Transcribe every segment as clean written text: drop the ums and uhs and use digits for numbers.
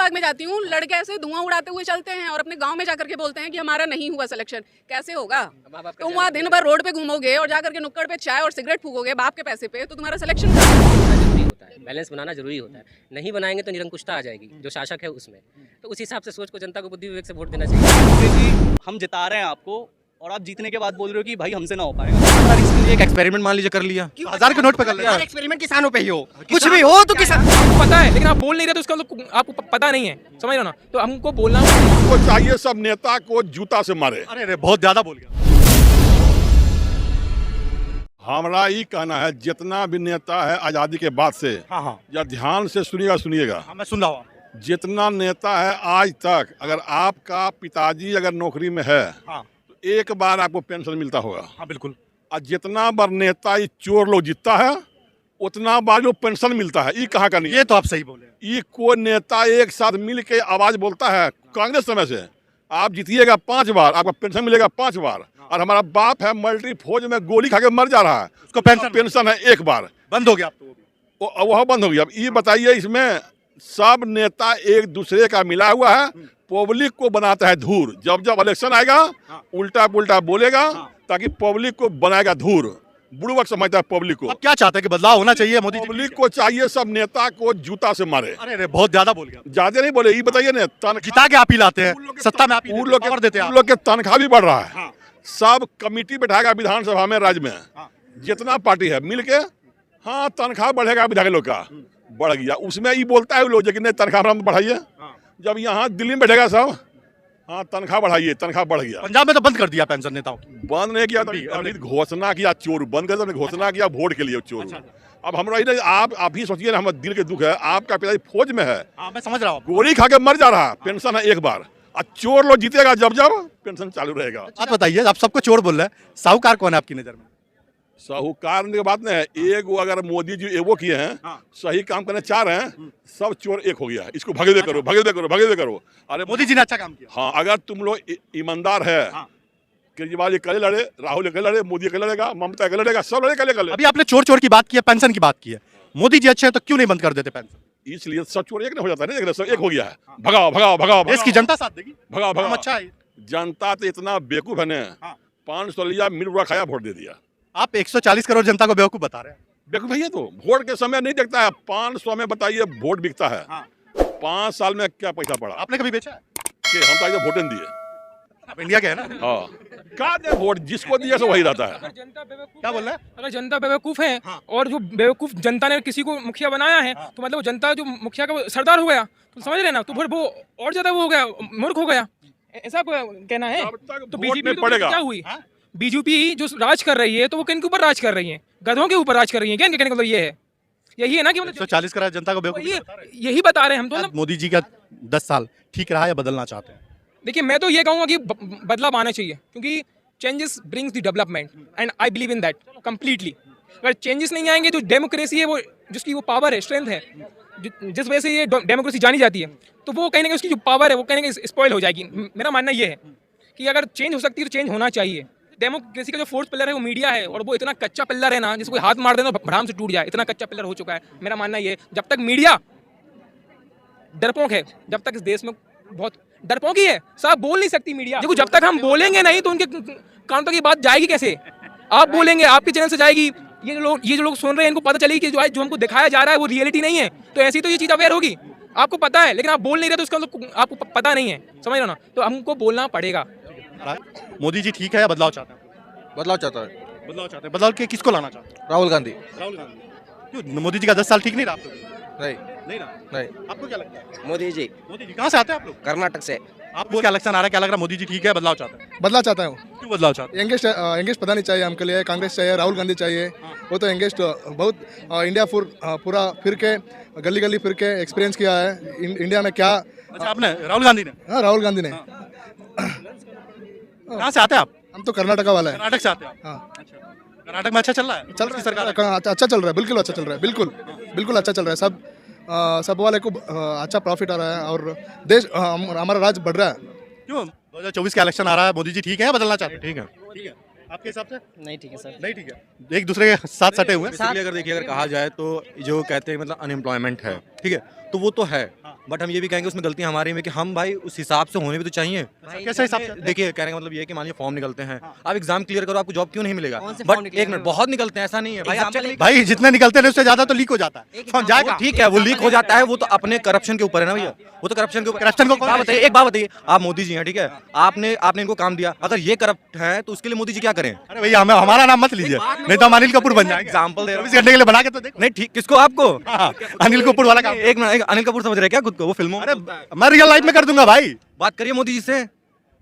बाग में जाती हूँ, लड़के ऐसे धुआं उड़ाते हुए चलते हैं और अपने गांव में जाकर के बोलते हैं कि हमारा नहीं हुआ सिलेक्शन। कैसे होगा? तुम वहाँ दिन भर रोड पे घूमोगे और जाकर के नुक्कड़ पे चाय और सिगरेट फूकोगे बाप के पैसे पे, तो तुम्हारा सिलेक्शन जरूरी होता है, बैलेंस बनाना जरूरी होता है। नहीं बनाएंगे तो निरंकुशता आ जाएगी जो शासक है उसमें। तो उस हिसाब से सोच को जनता को बुद्धि विवेक से वोट देना चाहिए। हम जिता रहे हैं आपको और आप जीतने के बाद बोल रहे हो कि भाई हमसे ना हो पाएगा। इसके लिए एक एक्सपेरिमेंट मान लीजिए कर लिया, 1000 के नोट पे कर लिया। एक्सपेरिमेंट किसानों पे ही हो, कुछ भी हो तो किसान आपको पता है, लेकिन आप बोल नहीं रहे तो उसका मतलब आपको पता नहीं है, समझ रहे हो ना? तो हमको बोलना चाहिए सब नेता को जूता से मारे। अरे बहुत ज्यादा बोल गया। हमारा ये कहना है जितना भी नेता है आजादी के बाद से, हाँ या ध्यान से सुनिएगा, मैं सुन रहा हूँ। जितना नेता है आज तक, अगर आपका पिताजी अगर नौकरी में है तो एक बार आपको पेंशन मिलता होगा। हाँ बिल्कुल। और जितना बार नेता ये चोर लोग जीतता है उतना बार जो पेंशन मिलता है, ये कहाँ का नहीं? ये तो आप सही बोले। ये कोई नेता एक साथ मिल के आवाज बोलता है। कांग्रेस समय से आप जीतिएगा 5 बार, आपका पेंशन मिलेगा 5 बार, और हमारा बाप है मिलिट्री फौज में गोली खा के मर जा रहा है, उसको पेंशन है 1 बार। बंद हो गया अब तो वह बंद हो गया। अब ये बताइए, इसमें सब नेता एक दूसरे का मिला हुआ है, पब्लिक को बनाता है धूर। जब जब इलेक्शन आएगा उल्टा पुल्टा बोलेगा ताकि पब्लिक को बनाएगा धूर। बुड़बक समझता है पब्लिक को। अब क्या चाहते हैं कि बदलाव होना चाहिए? मोदी जी पब्लिक को चाहिए सब नेता को जूता से मारे। अरे बहुत ज्यादा बोल गया। ज्यादा नहीं बोले, ये बताइए ना, जिता के आप ही लाते हैं, सत्ता में आप ही देते हैं। उन लोग के तनख्वाह भी बढ़ रहा है। सब कमेटी बैठाएगा विधानसभा में, राज्य में जितना पार्टी है मिल के, हाँ तनख्वाह बढ़ेगा विधायक लोग का, बढ़ गया। उसमें ये बोलता है लोग कि नहीं तनख्वाह बढ़ाइए। जब यहाँ दिल्ली में बैठेगा सब, हाँ तनख्वाह बढ़ाइए, तनख्वाह बढ़ गया। पंजाब में तो बंद कर दिया पेंशन नेताओं की। बंद नहीं किया, अभी घोषणा किया चोर बंद कर, घोषणा किया वोट के लिए चोर। अब हमरा आप अभी सोचिए ना, हमारे दिल के दुख है, आपका पिताजी फौज में है, मैं समझ रहा हूँ, गोली खा के मर जा रहा है, पेंशन है 1 बार, और चोर लोग जीतेगा जब जब पेंशन चालू रहेगा। आप बताइए, आप सबको चोर बोल रहे हैं, साहूकार कौन है आपकी नजर में? साहूकार की बात नहीं है, एक वो अगर मोदी जी एगो किए हैं, सही काम करने चाह रहे हैं, सब चोर एक हो गया। इसको भगदे करो, भगदे करो, भगदे करो। अरे मोदी जी ने अच्छा काम किया। हाँ, अगर तुम लोग ईमानदार है, केजरीवाल कल लड़े, राहुल कल लड़े, मोदी कल लड़ेगा, ममता कल लड़ेगा, सब लड़े कल। अभी आपने चोर चोर की बात की है, पेंशन की बात की है। मोदी जी अच्छे हैं तो क्यों नहीं बंद कर देते पेंशन? इसलिए सब चोर एक नहीं हो जाता है, सब एक हो गया है। भगाओ भगाओ भगाओ, देश की जनता साथ देगी, भगाओ भगाओ। अच्छा है। जनता तो इतना बेवकूफ है ना, 500 लिया, मिल बुरा खाया, वोट दे दिया। आप 140 करोड़ जनता को बेवकूफ बता रहे हैं। बेवकूफ भैया तो वोट के समय नहीं देखता है। 500 में बताइए वोट बिकता है। 5 साल में क्या पैसा पड़ा? आपने कभी बेचा है? कि हम तो वोट नहीं दिए। आप इंडिया के हैं ना? हाँ, क्या दे वोट, जिसको दिया सो वही रहता है। क्या बोल रहा है? अगर जनता बेवकूफ है और जो बेवकूफ जनता ने किसी को मुखिया बनाया है, तो मतलब वो जनता जो मुखिया का सरदार हो गया, तो समझ रहे ना, तो फिर वो और ज्यादा वो हो गया, मूर्ख हो गया, ऐसा कहना है। तो बीजेपी पड़ेगा क्या हुई? बीजेपी जो राज कर रही है, तो वो किन के ऊपर राज कर रही है? गधों के ऊपर राज कर रही है क्या? कहने का मतलब ये है, यही है ना कि मतलब 140 करोड़ जनता को बेवकूफ यही बता रहे हैं हम तो ना। मोदी जी का 10 साल ठीक रहा या बदलना चाहते हैं? देखिए, मैं तो ये कहूँगा कि बदलाव आना चाहिए, क्योंकि changes brings the development and I believe in that completely. अगर चेंजेस नहीं आएंगे, जो डेमोक्रेसी है, वो जिसकी वो पावर है, स्ट्रेंथ है, जिस वजह से ये डेमोक्रेसी जानी जाती है, तो वो कहीं ना कहीं उसकी जो पावर है वो कहीं ना कहीं स्पॉइल हो जाएगी। मेरा मानना ये है कि अगर चेंज हो सकती है तो चेंज होना चाहिए। डेमोक्रेसी का जो फोर्थ पिलर है वो मीडिया है, और वो इतना कच्चा पिलर है ना, जिसको हाथ मार देना भड़ाम से टूट जाए, इतना कच्चा पिलर हो चुका है। मेरा मानना ये है, जब तक मीडिया डरपोक है, जब तक इस देश में बहुत डरपोक ही है, साहब बोल नहीं सकती मीडिया। देखो, जब तक हम बोलेंगे नहीं तो उनके कान तक की बात जाएगी कैसे? आप बोलेंगे, आपके चैनल से जाएगी, ये जो लोग सुन रहे हैं इनको पता चलेगी कि जो हमको दिखाया जा रहा है वो रियलिटी नहीं है, तो ऐसी तो ये चीज़ अवेयर होगी। आपको पता है, लेकिन आप बोल नहीं रहे तो उसका मतलब आपको पता नहीं है, समझ रहे हो ना? तो हमको बोलना पड़ेगा। मोदी जी ठीक है या बदलाव चाहते हैं? बदलाव चाहता है। बदलाव चाहते हैं। बदलाव के किसको लाना चाहते हैं? राहुल गांधी। राहुल गांधी। क्यों मोदी जी का 10 साल ठीक नहीं रहा आपको? नहीं रहा। नहीं। आपको क्या लगता है? मोदी जी कहाँ से आते हैं आप लोग? कर्नाटक से। आपको क्या इलेक्शन आ रहा है, क्या लग रहा है मोदी जी ठीक है, बदलाव चाहते हैं? बदला चाहता हूँ। क्यों बदलाव चाहते हैं? एंगेस्ट पता नहीं चाहिए हमके लिए, कांग्रेस चाहिए, राहुल गांधी चाहिए। वो तो एंगेस्ट बहुत इंडिया पूरा फिर के गली गली फिर के एक्सपीरियंस किया है इंडिया में क्या। अच्छा, आपने राहुल गांधी ने? हाँ, राहुल गांधी ने। कहाँ से आते हैं आप? हम तो कर्नाटका वाला है। कर्नाटक से आते हैं? हाँ, कर्नाटक में अच्छा चल रहा है? चल रहा है सरकार, अच्छा चल रहा है, बिल्कुल अच्छा चल रहा है, बिल्कुल अच्छा चल रहा है। सब वाले को अच्छा प्रॉफिट आ रहा है और देश हमारा राज्य बढ़ रहा है। क्यों 2024 का इलेक्शन आ रहा है, मोदी जी ठीक है या बदलना चाहते हैं? ठीक है। आपके हिसाब से? नहीं ठीक है सर। नहीं ठीक है। एक दूसरे के साथ सटे हुए हैं। अगर देखिए, अगर कहा जाए तो जो कहते हैं मतलब अनएम्प्लॉयमेंट है, ठीक है, तो वो तो है, बट हम ये भी कहेंगे उसमें गलतियां हमारी में कि हम भाई उस हिसाब से होने भी तो चाहिए। कैसे हिसाब से? देखिए कहने का मतलब ये है कि मान लीजिए फॉर्म निकलते हैं, आप एग्जाम क्लियर करो, आपको जॉब क्यों नहीं मिलेगा? बट एक मिनट, बहुत निकलते हैं, ऐसा नहीं है भाई। आप चलिए भाई जितने निकलते हैं उससे ज्यादा तो लीक हो जाता है, समझ जाएगा। ठीक है, वो लीक हो जाता है, वो तो अपने करप्शन के ऊपर है ना भैया, वो तो करप्शन के ऊपर। करप्शन को बात बताइए, एक बात बताइए, आप मोदी जी हैं, ठीक है, आपने इनको काम दिया, अगर ये करप्ट है तो उसके लिए मोदी जी क्या करें? अरे भैया हमें हमारा नाम मत लीजिए, नहीं तो हम अनिल कपूर बन जाएंगे। एग्जाम्पल दे रहा 24 घंटे के लिए बना के तो देखो। नहीं ठीक, किसको? आपको? हाँ, अनिल कपूर वाला काम। एक मिनट, अनिल कपूर समझ रहे हैं क्या खुद को? वो फिल्मों अरे मैं रियल लाइफ में कर दूंगा भाई, बात करिए मोदी जी से,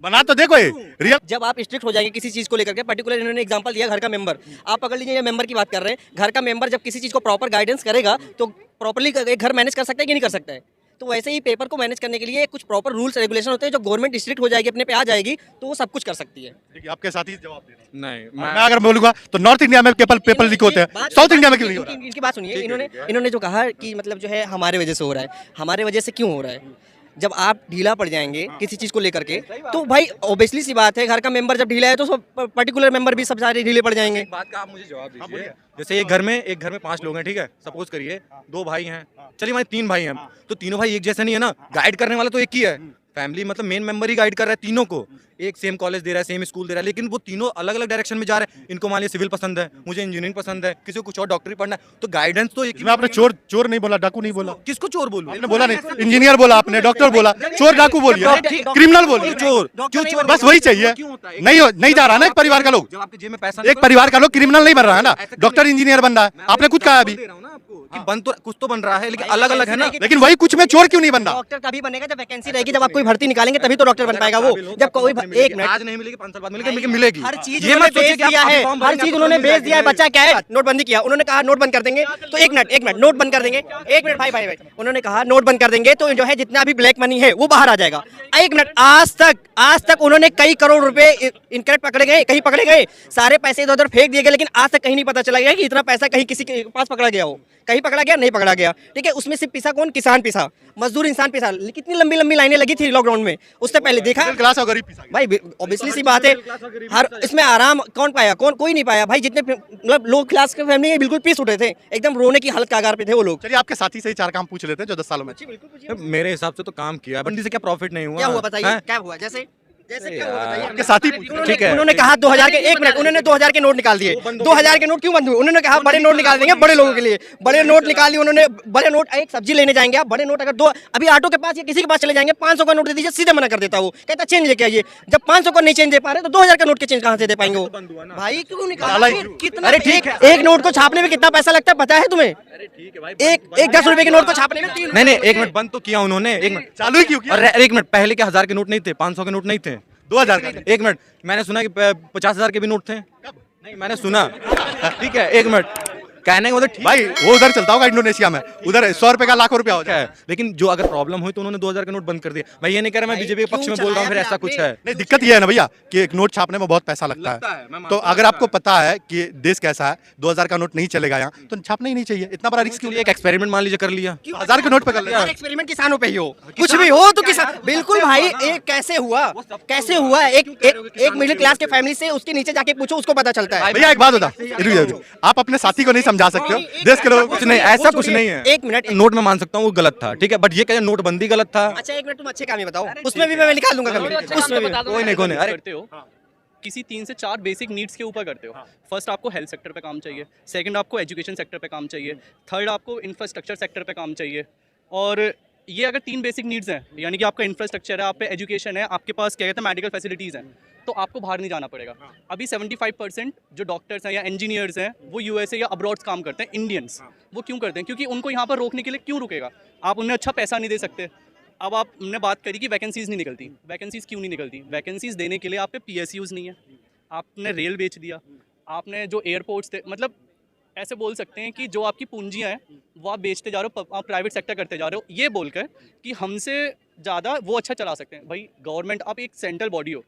बना तो देखो ये रियल। जब आप स्ट्रिक्ट हो जाएंगे किसी चीज़ को लेकर के, पर्टिकुलर इन्होंने एग्जांपल दिया घर का मेंबर, आप पकड़ लीजिए, ये मेंबर की बात कर रहे हैं, घर का मेंबर जब किसी चीज़ को प्रॉपर गाइडेंस करेगा तो प्रॉपर्ली एक घर मैनेज कर सकता है कि नहीं कर सकता है। तो वैसे ही पेपर को मैनेज करने के लिए कुछ प्रॉपर रूल्स रेगुलेशन होते हैं, जो गवर्नमेंट स्ट्रिक्ट हो जाएगी, अपने पे आ जाएगी, तो वो सब कुछ कर सकती है। देखिए आपके साथ ही जवाब दे रहे हैं। नहीं मैं अगर बोलूंगा तो नॉर्थ इंडिया में पेपर लीक होते हैं, साउथ इंडिया में क्यों नहीं हो रहा? इनकी बात सुनिए, इन्होंने जो कहा कि मतलब जो है हमारे वजह से हो रहा है, हमारे वजह से क्यों हो रहा है? जब आप ढीला पड़ जाएंगे किसी चीज़ को लेकर के, तो भाई ऑब्वियसली सी बात है, घर का मेंबर जब ढीला है तो पर्टिकुलर मेंबर भी सब सारे ढीले पड़ जाएंगे। बात का आप मुझे जवाब दीजिए। जैसे एक घर में 5 लोग हैं, ठीक है, सपोज करिए 2 भाई हैं, चलिए हमारे 3 भाई हैं, तो तीनों भाई एक जैसे नहीं है ना, गाइड करने वाला तो एक ही है। फैमिली मतलब मेन मेंबर ही गाइड कर रहा है तीनों को, एक सेम कॉलेज दे रहा है, सेम स्कूल दे रहा है, लेकिन वो तीनों अलग अलग डायरेक्शन में जा रहे हैं। इनको मान लिया सिविल पसंद है, मुझे इंजीनियरिंग पसंद है, किसी को कुछ और डॉक्टरी पढ़ना है, तो गाइडेंस तो एक ही। मैं आपने चोर नहीं बोला, डाकू नहीं बोला। किसको चोर बोलूं? आपने बोला नहीं, इंजीनियर बोला आपने, डॉक्टर बोला, चोर डाकू बोलिए, क्रिमिनल बोलिए, चोर क्यों? चोर बस वही चाहिए। नहीं जा रहा ना एक परिवार का लोग, जब आपके जेब में पैसा एक परिवार का लोग क्रिमिनल नहीं बन रहा है ना, डॉक्टर इंजीनियर बन रहा है। आपने खुद कहा अभी कि बन तो कुछ तो बन रहा है, लेकिन अलग अलग है ना। लेकिन वही कुछ में चोर क्यों नहीं बन रहा? डॉक्टर तभी बनेगा जब वैकेंसी रहेगी, जब आप कोई भर्ती निकालेंगे तभी तो डॉक्टर बन पाएगा वो। जब कोई एक मिनट, आज नहीं मिलेगी, 5 साल बाद मिलेगी, लेकिन मिलेगी। हर चीज ये मत सोचिए कि आप है, फॉर्म हर भरेंगे, चीज आपको उन्होंने मिलेगा। बेच दिया है। बच्चा क्या है, नोटबंदी किया, उन्होंने कहा नोट बंद कर देंगे, तो एक मिनट नोट बंद कर देंगे, एक मिनट भाई, उन्होंने कहा नोट बंद कर देंगे तो जो है जितना भी ब्लैक मनी है वो बाहर आ जाएगा। एक मिनट, आज तक उन्होंने कई करोड़ रुपए इनकरेक्ट पकड़े गए, कहीं पकड़े गए, सारे पैसे इधर उधर फेंक दिए गए, लेकिन आज तक कहीं नहीं पता चला गया कि इतना पैसा कहीं किसी के पास पकड़ा गया हो। कहीं पकड़ा गया, नहीं पकड़ा गया, ठीक है। उसमें सिर्फ पिसा कौन? किसान पिसा, मजदूर इंसान पिसा। कितनी लंबी लंबी लाइनें लगी थी लॉकडाउन में, उससे पहले देखा क्लास और गरीब पिसा भाई, ऑब्वियसली सी बात है। हर इसमें आराम कौन पाया? कोई नहीं पाया भाई। जितने मतलब लो क्लास के फैमिली बिल्कुल पीस उठे थे, एकदम रोने की हालत कागार पे थे वो लोग। चलिए आपके साथी से ही 4 काम पूछ लेते हैं जो 10 सालों में। मेरे हिसाब से तो काम किया, बंदी से क्या प्रॉफिट नहीं हुआ? क्या हुआ बताइए, हैं? क्या हुआ? जैसे क्या हुआ बताइए? आपके साथी ठीक है। उन्होंने कहा 2000 के, एक मिनट, उन्होंने 2000 के नोट निकाल दिए। 2000 के नोट क्यों बंद हुए? उन्होंने कहा बड़े नोट निकाल देंगे बड़े लोगों के लिए, बड़े नोट निकाल दिए उन्होंने। बड़े नोट, एक सब्जी लेने जाएंगे आप, बड़े नोट अगर दो, अभी ऑटो के पास या किसी के पास चले जाएंगे, 500 का नोट दे दीजिए, सीधे मना कर देता वो, कहता चेंज लेके आइए। जब 500 का नहीं चेंज दे पा रहे तो 2000 का नोट के चेंज कहाँ से दे पाएंगे वो? भाई क्यों निकाला? कितना? अरे ठीक है, एक नोट को छापने में कितना पैसा लगता है पता है तुम्हें? एक 10 रुपए के नोट को छापने में नहीं, एक मिनट, बंद तो किया उन्होंने, एक मिनट चालू ही क्यों किया? और एक मिनट, पहले के 1000 के नोट नहीं थे, 500 के नोट नहीं थे, 2000 का। एक मिनट, मैंने सुना कि 50,000 के भी नोट थे। नहीं, मैंने सुना, ठीक है, एक मिनट, कहने का मतलब भाई वो उधर चलता होगा इंडोनेशिया में, उधर 100 रुपए का लाखों रुपया हो जाए। लेकिन जो अगर प्रॉब्लम हुई तो उन्होंने 2000 के नोट बंद कर दिए। मैं ये नहीं कह रहा मैं बीजेपी के पक्ष में बोल रहा हूँ, फिर ऐसा कुछ है। नहीं, दिक्कत ये है ना भैया कि एक नोट छापने में बहुत पैसा लगता है। तो अगर आपको पता है कि देश कैसा है, 2000 का नोट नहीं चलेगा यहाँ, तो छापना ही नहीं चाहिए। इतना बड़ा रिस्क क्यों? एक एक्सपेरिमिट मान लीजिए कर लिया, 1000 के नोट पे कर लिया। एक्सपेरिमेंट किसानों पे ही हो, कुछ भी हो तो किसान, बिल्कुल भाई। एक कैसे हुआ? एक मिडिल क्लास के फैमिली से उसके नीचे जाके पूछो, उसको पता चलता है। भैया एक बात बता, आप अपने साथी को नहीं समझा सकते हो, देश के लोग कुछ नहीं, ऐसा कुछ नहीं है। एक मिनट, नोट में मान सकता हूँ वो गलत था, ठीक है, बट ये कहते नोटबंदी गलत था। अच्छा एक मिनट, तुम अच्छे काम ही बताओ, उसमें भी मैं निकाल दूंगा कभी, उसमें भी कोई नहीं, अरे करते हो किसी 3 से 4 बेसिक नीड्स के ऊपर करते हो। फर्स्ट आपको हेल्थ सेक्टर पे काम चाहिए, सेकंड आपको एजुकेशन सेक्टर पे काम चाहिए, थर्ड आपको इंफ्रास्ट्रक्चर सेक्टर पे काम चाहिए। और ये अगर 3 बेसिक नीड्स हैं, यानी कि आपका इंफ्रास्ट्रक्चर है, आप पे एजुकेशन है, आपके पास क्या कहते हैं मेडिकल फैसिलिटीज़ हैं, तो आपको बाहर नहीं जाना पड़ेगा। अभी 75% जो डॉक्टर्स हैं या इंजीनियर्स हैं वो यूएसए या अब्रॉड काम करते हैं, इंडियंस। वो क्यों करते हैं? क्योंकि उनको यहाँ पर रोकने के लिए क्यों रुकेगा? आप उन्हें अच्छा पैसा नहीं दे सकते। अब आपने बात करी कि वैकेंसीज़ नहीं निकलती, वैकेंसीज़ क्यों नहीं निकलती? वैकेंसीज़ देने के लिए आप पे PSUs नहीं है, आपने रेल बेच दिया, आपने जो एयरपोर्ट्स थे, मतलब ऐसे बोल सकते हैं कि जो आपकी पूंजियाँ हैं वो आप बेचते जा रहे हो, आप प्राइवेट सेक्टर करते जा रहे हो, ये बोलकर कि हमसे ज़्यादा वो अच्छा चला सकते हैं। भाई गवर्नमेंट, आप एक सेंट्रल बॉडी हो,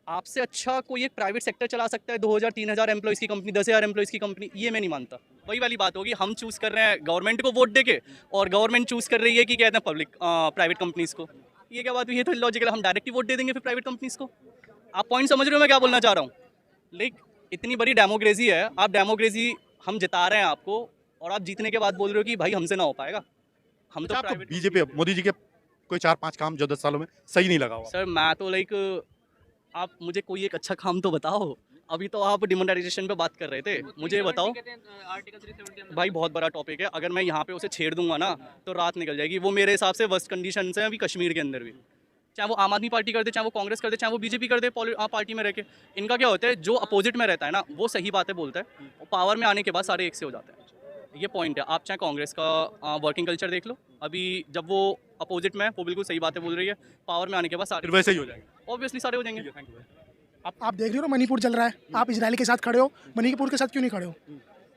आपसे अच्छा कोई एक प्राइवेट सेक्टर चला सकता है 2000-3000 एम्प्लॉइज़ की कंपनी, 10,000 एम्प्लॉइज़ की कंपनी? ये मैं नहीं मानता। वही वाली बात होगी, हम चूज़ कर रहे हैं गवर्नमेंट को वोट देके और गवर्नमेंट चूज़ कर रही है कि कहते हैं पब्लिक प्राइवेट कंपनीज़ को। ये क्या बात हुई? ये तो लॉजिकल, हम डायरेक्ट ही वोट दे देंगे फिर प्राइवेट कंपनीज़ को। आप पॉइंट समझ रहे हो मैं क्या बोलना चाह रहा हूँ? लेकिन इतनी बड़ी डेमोक्रेसी है, आप डेमोक्रेसी हम जिता रहे हैं आपको, और आप जीतने के बाद बोल रहे हो कि भाई हमसे ना हो पाएगा। हम तो आपको प्राइवेट बीजेपी मोदी जी के कोई 4-5 काम जो 10 सालों में सही नहीं लगा हुआ? सर मैं तो लाइक आप मुझे कोई एक अच्छा काम तो बताओ। अभी तो आप डिमोनेटाइजेशन पे बात कर रहे थे, मुझे ये बताओ। भाई बहुत बड़ा टॉपिक है, अगर मैं यहाँ पे उसे छेड़ दूंगा ना तो रात निकल जाएगी। वो मेरे हिसाब से वर्स्ट कंडीशन है अभी कश्मीर के अंदर भी, चाहे वो आम आदमी पार्टी कर दे, चाहे वो कांग्रेस कर दे, चाहे वो बीजेपी कर दे पार्टी में रह के। इनका क्या होता है, जो अपोजिट में रहता है ना वो सही बातें बोलता है, और पावर में आने के बाद सारे एक से हो जाते हैं। ये पॉइंट है। आप चाहे कांग्रेस का वर्किंग कल्चर देख लो, अभी जब वो अपोजिट में है वो बिल्कुल सही बातें बोल रही है, पावर में आने के बाद फिर सारे वैसे ही हो जाएगा। ऑब्वियसली सारे हो जाएंगे। आप देख रहे हो ना मणिपुर चल रहा है, आप इजराइल के साथ खड़े हो, मणिपुर के साथ क्यों नहीं खड़े हो?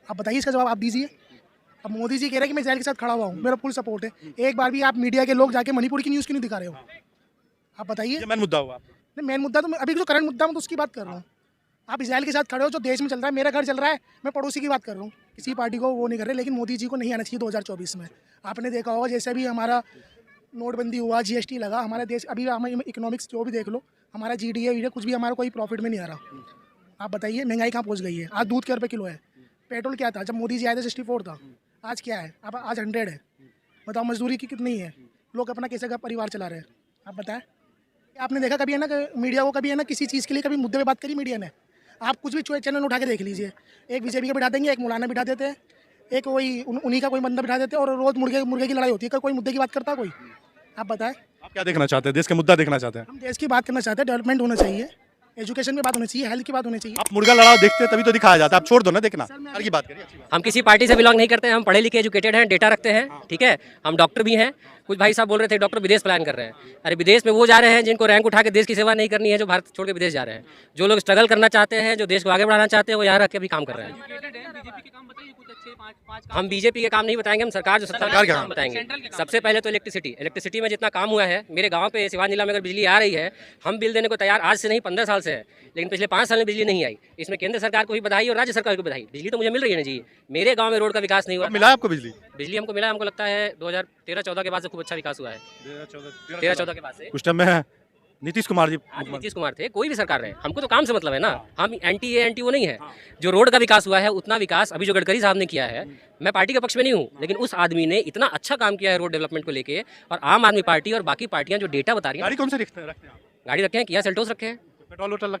आप बताइए, इसका जवाब आप दीजिए। अब मोदी जी कह रहे हैं कि मैं इजराइल के साथ खड़ा हुआ हूँ, मेरा फुल सपोर्ट है। एक बार भी आप मीडिया के लोग जाके मणिपुर की न्यूज़ क्यों नहीं दिखा रहे हो? आप बताइए। ये मेन मुद्दा हुआ। नहीं, मेन मुद्दा तो अभी जो करंट मुद्दा हूँ तो उसकी बात कर रहा हूँ। आप इजराइल के साथ खड़े हो, जो देश में चल रहा है, मेरा घर चल रहा है, मैं पड़ोसी की बात कर रहा हूँ। किसी पार्टी को वो नहीं कर रहे, लेकिन मोदी जी को नहीं आना चाहिए 2024 में। आपने देखा होगा जैसे भी हमारा नोटबंदी हुआ, GST लगा, हमारा देश अभी हम इकोनॉमिक्स जो भी देख लो, हमारा GDA कुछ भी हमारा कोई प्रॉफिट में नहीं आ रहा। आप बताइए महंगाई कहाँ पहुँच गई है? आज दूध क्या रुपये किलो है? पेट्रोल क्या था जब मोदी जी आए थे 64 था, आज क्या है? अब आज 100 है। बताओ मजदूरी की कितनी है? लोग अपना कैसे का परिवार चला रहे हैं? आप बताएं। आपने देखा कभी है ना कि मीडिया को कभी है ना किसी चीज़ के लिए कभी मुद्दे पे बात करी मीडिया ने? आप कुछ भी चैनल उठा के देख लीजिए, एक बीजेपी का बिठा देंगे, एक मौलाना बिठा देते हैं, एक वही उन्हीं का कोई बंदा बिठा देते हैं, और रोज़ मुर्गे की लड़ाई होती है। कोई मुद्दे की बात करता है कोई? आप बताएं। आप क्या देखना चाहते हैं? देश का मुद्दा देखना चाहते हैं? हम देश की बात करना चाहते हैं, डेवलपमेंट होना चाहिए, एजुकेशन की बात होनी चाहिए, हेल्थ की बात होनी चाहिए। आप मुर्गा लड़ाओ देखते हैं तभी तो दिखाया जाता है, आप छोड़ दो ना देखना। हर की बात करिए। हम किसी पार्टी से बिलोंग नहीं करते हैं, हम पढ़े लिखे एजुकेटेड हैं, डेटा रखते हैं, ठीक है। हम डॉक्टर भी हैं। कुछ भाई साहब बोल रहे थे डॉक्टर विदेश प्लान कर रहे हैं। अरे विदेश में वो जा रहे हैं जिनको रैंक उठा के देश की सेवा नहीं करनी है, जो भारत छोड़ के विदेश जा रहे हैं। जो लोग स्ट्रगल करना चाहते हैं, जो देश को आगे बढ़ाना चाहते हैं, वो यहाँ रह के भी काम कर रहे हैं। हम बीजेपी के काम नहीं बताएंगे, हम सरकार जो सत्ता सरकार के का काम बताएंगे। सबसे पहले तो इलेक्ट्रिसिटी में जितना काम हुआ है, मेरे गांव पे सिवान जिला में अगर बिजली आ रही है, हम बिल देने को तैयार आज से नहीं 15 साल से है, लेकिन पिछले 5 साल में बिजली नहीं आई। इसमें केंद्र सरकार को भी बधाई और राज्य सरकार को भी बधाई। बिजली तो मुझे मिल रही है ना जी। मेरे गाँव में रोड का विकास नहीं हुआ। मिला है आपको बिजली? बिजली हमको मिला, हमको लगता है 2013-14 के बाद से खूब अच्छा विकास हुआ है। 13-14 के बाद से उस टाइम में नीतीश कुमार जी आज नीतीश कुमार थे, कोई भी सरकार रहे, हमको तो काम से मतलब है ना। हम एंटी वो नहीं है। जो रोड का विकास हुआ है उतना विकास अभी जो गडकरी साहब ने किया है, मैं पार्टी के पक्ष में नहीं हूँ, लेकिन उस आदमी ने इतना अच्छा काम किया है रोड डेवलपमेंट को लेके। और आम आदमी पार्टी और बाकी पार्टियां जो डेटा बता रही हैं, गाड़ी कौन से रखते हैं? गाड़ी रखे हैं, किया सेल्टोस रखे हैं, पेट्रोल वोटल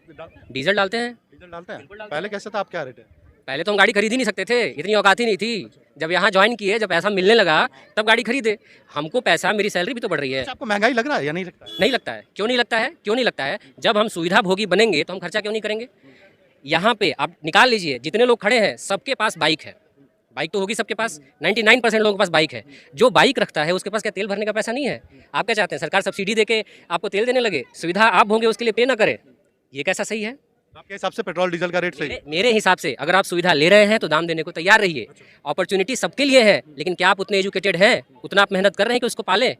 डीजल डालते हैं। डीजल डालते हैं? पहले कैसे था, आप क्या रेट है? पहले तो हम गाड़ी खरीद ही नहीं सकते थे, इतनी औकात ही नहीं थी। जब यहाँ ज्वाइन किए, जब पैसा मिलने लगा तब गाड़ी खरीदे। हमको पैसा, मेरी सैलरी भी तो बढ़ रही है। आपको महंगाई लग रहा है या नहीं लगता है? नहीं लगता है। क्यों नहीं लगता है? क्यों नहीं लगता है? जब हम सुविधा भोगी बनेंगे तो हम खर्चा क्यों नहीं करेंगे? यहाँ पे आप निकाल लीजिए, जितने लोग खड़े हैं सबके पास बाइक है। बाइक तो होगी सबके पास, 99% लोगों के पास बाइक है। जो बाइक रखता है उसके पास क्या तेल भरने का पैसा नहीं है? आप क्या चाहते हैं, सरकार सब्सिडी देके आपको तेल देने लगे, सुविधा आप होंगे उसके लिए पे ना करे? ये कैसा सही है? आपके हिसाब से पेट्रोल डीजल का रेट सही है? मेरे हिसाब से अगर आप सुविधा ले रहे हैं तो दाम देने को तैयार रहिए। अपॉर्चुनिटी सबके लिए है, लेकिन क्या आप उतने एजुकेटेड हैं, उतना आप मेहनत कर रहे हैं कि उसको पालें?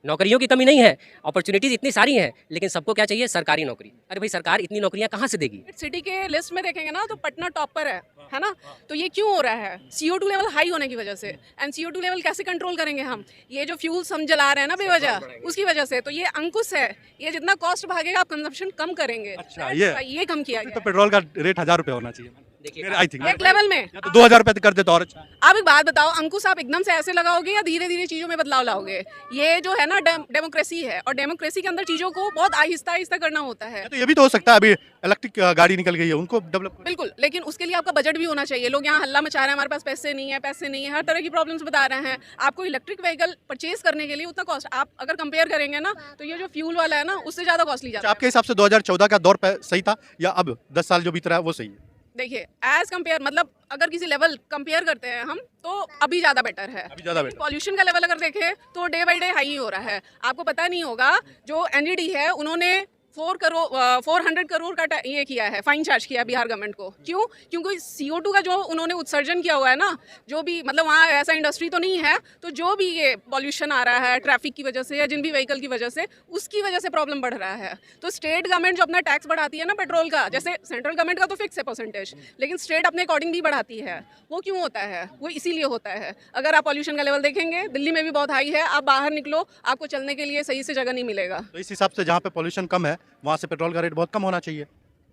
नौकरियों की कमी नहीं है, अपॉर्चुनिटीज इतनी सारी हैं, लेकिन सबको क्या चाहिए? सरकारी नौकरी। अरे भाई सरकार इतनी नौकरियां कहाँ से देगी? सिटी के लिस्ट में देखेंगे ना तो पटना टॉप पर है ना। तो ये क्यों हो रहा है? CO2 लेवल हाई होने की वजह से। एंड CO2 लेवल कैसे कंट्रोल करेंगे हम? ये जो फ्यूल्स हम जला रहे हैं ना बेवजह, उसकी वजह से। तो ये अंकुश है, ये जितना कॉस्ट भागेगा आप कंजम्पशन कम करेंगे। अच्छा, ये कम किया तो गया पेट्रोल का रेट 1000 रुपये होना चाहिए। आई थिंक एक लेवल में। तो 2000 रुपये कर दे तो और अच्छा। आप एक बात बताओ, अंकुश आप एकदम से ऐसे लगाओगे या धीरे धीरे चीजों में बदलाव लाओगे? ये जो है ना डेमोक्रेसी है, और डेमोक्रेसी के अंदर चीजों को बहुत आहिस्ता आहिस्ता करना होता है। तो ये भी तो हो सकता है, अभी इलेक्ट्रिक गाड़ी निकल गई है, उनको डेवलप। बिल्कुल, लेकिन उसके लिए आपका बजट भी होना चाहिए। लोग यहाँ हल्ला मचा रहे हैं, हमारे पास पैसे नहीं है, पैसे नहीं है, हर तरह की प्रॉब्लम्स बता रहे हैं। आपको इलेक्ट्रिक व्हीकल परचेज करने के लिए उतना कॉस्ट, आप अगर कंपेयर करेंगे ना तो ये जो फ्यूल वाला है ना उससे ज्यादा कॉस्टली जाता है। आपके हिसाब से 2014 का दौर सही था या अब 10 साल जो बीत रहा है वो सही है? देखिए, एज कंपेयर, मतलब अगर किसी लेवल कंपेयर करते हैं हम तो अभी ज़्यादा बेटर है। अभी ज़्यादा बेटर। पॉल्यूशन का लेवल अगर देखें तो डे बाई डे हाई ही हो रहा है। आपको पता नहीं होगा, जो NGT है उन्होंने 400 करोड़ का ये किया है, फाइन चार्ज किया बिहार गवर्नमेंट को। क्यों? क्योंकि CO2 का जो उन्होंने उत्सर्जन किया हुआ है ना, जो भी मतलब वहाँ ऐसा इंडस्ट्री तो नहीं है, तो जो भी ये पॉल्यूशन आ रहा है ट्रैफिक की वजह से या जिन भी व्हीकल की वजह से, उसकी वजह से प्रॉब्लम बढ़ रहा है। तो स्टेट गवर्नमेंट जो अपना टैक्स बढ़ाती है ना पेट्रोल का, जैसे सेंट्रल गवर्नमेंट का तो फिक्स है परसेंटेज, लेकिन स्टेट अपने अकॉर्डिंग भी बढ़ाती है। वो क्यों होता है? वो इसीलिए होता है। अगर आप पॉल्यूशन का लेवल देखेंगे, दिल्ली में भी बहुत हाई है। आप बाहर निकलो, आपको चलने के लिए सही से जगह नहीं मिलेगा। तो इस हिसाब से जहाँ पे पॉल्यूशन कम है वहाँ से पेट्रोल का रेट बहुत कम होना चाहिए।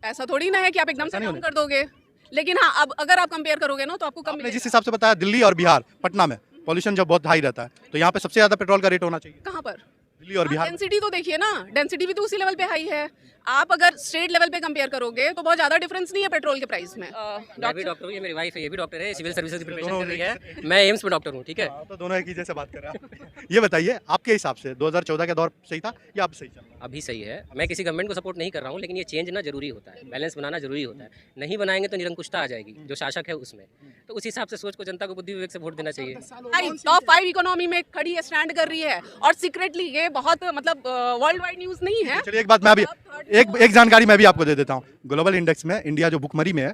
ऐसा थोड़ी ना है कि आप एकदम से नहीं कम कर दोगे, लेकिन हाँ, अब अगर आप कंपेयर करोगे ना तो आपको कम आपने मिलेगा। जिस हिसाब से बताया दिल्ली और बिहार, पटना में पॉल्यूशन जब बहुत हाई रहता है तो यहाँ पे सबसे ज़्यादा पेट्रोल का रेट होना चाहिए कहाँ पर? दिल्ली और बिहार में। डेंसिटी तो देखिए ना, डेंसिटी भी तो उसी लेवल पे हाई है। आप अगर स्टेट लेवल पे कंपेयर करोगे तो बहुत ज्यादा डिफरेंस नहीं है पेट्रोल के प्राइस में। मैं भी डॉक्टर हूँ, ये मेरी वाइफ है, ये भी डॉक्टर है, सिविल सर्विसेज की प्रिपरेशन कर रही है। मैं एम्स में डॉक्टर हूँ, ठीक है। तो दोनों एक ही जैसे बात कर रहे हैं। ये बताइए आपके हिसाब से 2014 का दौर सही था या अब सही चल रहा है? अभी सही है। मैं किसी गवर्नमेंट को सपोर्ट नहीं कर रहा हूँ, लेकिन ये चेंज ना जरूरी होता है, बैलेंस बनाना जरूरी होता है। नहीं बनाएंगे तो निरंकुशता आ जाएगी जो शासक है उसमें। तो उस हिसाब से सोच को जनता को बुद्धि विवेक से वोट देना चाहिए। टॉप 5 इकोनॉमी में खड़ी है, स्टैंड कर रही है और सीक्रेटली, ये बहुत मतलब वर्ल्ड वाइड न्यूज नहीं है। चलिए एक बात मैं अभी एक जानकारी मैं भी आपको दे देता हूँ। ग्लोबल इंडेक्स में इंडिया जो भुखमरी में है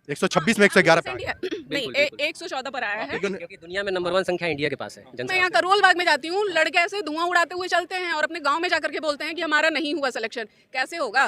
126 में 111 पे आ गया। नहीं, 114 पर आया है। क्योंकि दुनिया में नंबर 1 संख्या इंडिया के पास है। मैं यहाँ करोल बाग में जाती हूँ, लड़के ऐसे धुआं उड़ाते हुए चलते हैं और अपने गांव में जाकर के बोलते हैं कि हमारा नहीं हुआ सिलेक्शन। कैसे होगा?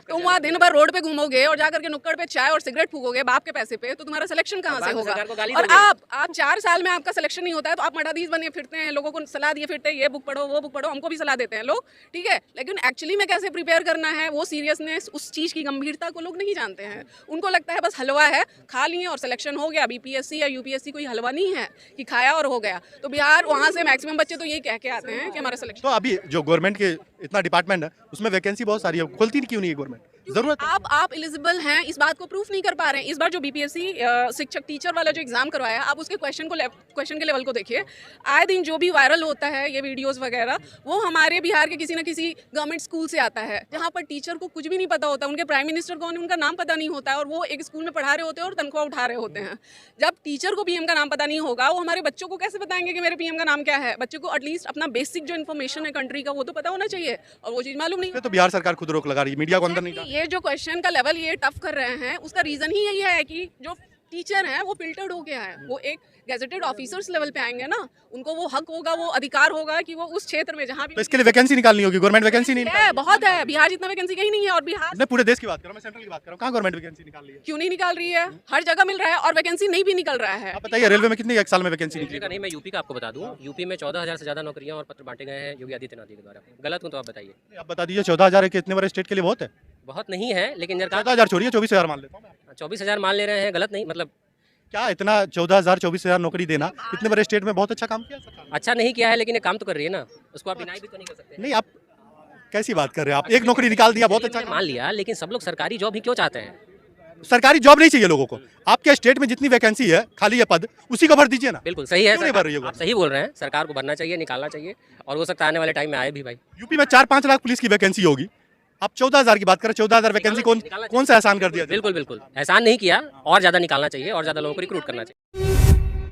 तुम वहाँ दिन भर रोड पे घूमोगे और जाकर के नुक्कड़ पे चाय और सिगरेट फूकोगे बाप के पैसे पे, तो तुम्हारा सिलेक्शन कहाँ से होगा? और आप 4 साल में आपका सिलेक्शन नहीं होता है तो आप मठाधीश बने फिरते हैं, लोगों को सलाह दिए फिरते हैं, ये बुक पढ़ो वो बुक पढ़ो, हमको भी सलाह देते हैं लोग, ठीक है। लेकिन एक्चुअली में कैसे प्रिपेयर करना है, वो सीरियसनेस, उस चीज़ की गंभीरता को लोग नहीं जानते हैं। उनको लगता है बस हलवा है, खा लिए और सिलेक्शन हो गया। बीपीएससी या यूपीएससी कोई हलवा नहीं है कि खाया और हो गया। तो बिहार, वहाँ से मैक्सिमम बच्चे तो यही कह के आते हैं कि हमारा सिलेक्शन। तो अभी जो गवर्नमेंट के इतना डिपार्टमेंट है उसमें वैकेंसी बहुत सारी है, खोलती क्यों नहीं है गवर्नमेंट? जरूरत आप एलिजिबल हैं, इस बात को प्रूफ नहीं कर पा रहे हैं। इस बार जो बीपीएससी शिक्षक टीचर वाला जो एग्जाम करवाया, आप उसके क्वेश्चन के लेवल को देखिए। आए दिन जो भी वायरल होता है ये वीडियोस वगैरह, वो हमारे बिहार के किसी न किसी गवर्नमेंट स्कूल से आता है, जहाँ पर टीचर को कुछ भी नहीं पता होता, उनके प्राइम मिनिस्टर कौन है उनका नाम पता नहीं होता है, और वो एक स्कूल में पढ़ा रहे होते हैं और तनख्वाह उठा रहे होते हैं। जब टीचर को पीएम का नाम पता नहीं होगा, वो हमारे बच्चों को कैसे बताएंगे कि मेरे पीएम का नाम क्या है? बच्चे को एटलीस्ट अपना बेसिक जो इन्फॉर्मेशन है कंट्री का वो तो पता होना चाहिए, और वो चीज़ मालूम नहीं। तो बिहार सरकार खुद रोक लगा रही है, मीडिया को अंदर नहीं डाल। ये जो क्वेश्चन का लेवल ये टफ कर रहे हैं, उसका रीजन ही यही है कि जो टीचर हैं वो फिल्टर्ड होके आए, वो एक गैजेटेड ऑफिसर्स लेवल पे आएंगे ना, उनको वो हक होगा, वो अधिकार होगा कि वो उस क्षेत्र में जहाँ भी। तो इसके लिए वैकेंसी निकालनी होगी, गवर्नमेंट वैकेंसी नहीं है, बहुत है। बिहार जितना वैकेंसी कहीं नहीं है। और बिहार मैं पूरे देश की बात कर रहा हूँ, मैं सेंट्रल की बात कर रहा हूँ, कहाँ गवर्नमेंट वैकेंसी निकाल रही है? क्यों नहीं निकाल रही है? हर जगह मिल रहा है और वैकेंसी नहीं भी निकल रहा है। आप बताइए रेलवे में कितनी एक साल में वैकेंसी निकली? नहीं, मैं यूपी का आपको बता दूं, यूपी में 14,000 से ज्यादा नौकरियां और पत्र बांटे गए हैं योगी आदित्यनाथ जी के द्वारा। गलत हूं तो आप बताइए। आप बता दीजिए 14,000 इतने बड़े स्टेट के लिए बहुत है? बहुत नहीं है, लेकिन 14,000 छोड़िए, 24,000 मान लेता हूँ। 24,000 मान ले रहे हैं, गलत नहीं। मतलब क्या इतना 14,000 24,000 नौकरी देना इतने बड़े स्टेट में बहुत अच्छा काम किया सरकार ने? अच्छा नहीं किया है, लेकिन ये काम तो कर रही है ना, उसको आप डिनाई भी तो नहीं कर सकते। नहीं, आप कैसी बात कर रहे हैं? आप एक नौकरी निकाल दिया, बहुत अच्छा मान लिया, लेकिन सब लोग सरकारी जॉब ही क्यों चाहते हैं? सरकारी जॉब नहीं चाहिए लोगों को। आपके स्टेट में जितनी वैकेंसी है, खाली है पद, उसी को भर दीजिए ना। बिल्कुल सही है, क्यों नहीं भर रही है? आप सही बोल रहे हैं, सरकार को भरना चाहिए, निकालना चाहिए, और हो सकता है आने वाले टाइम में आए भी भाई। यूपी में 4-5 लाख पुलिस की वैकेंसी होगी, आप 14,000 की बात करें। 14,000 वैकेंसी कौन सा एहसान कर दिया? बिल्कुल बिल्कुल एहसान नहीं किया, और ज्यादा निकालना चाहिए और ज्यादा लोगों को रिक्रूट करना चाहिए।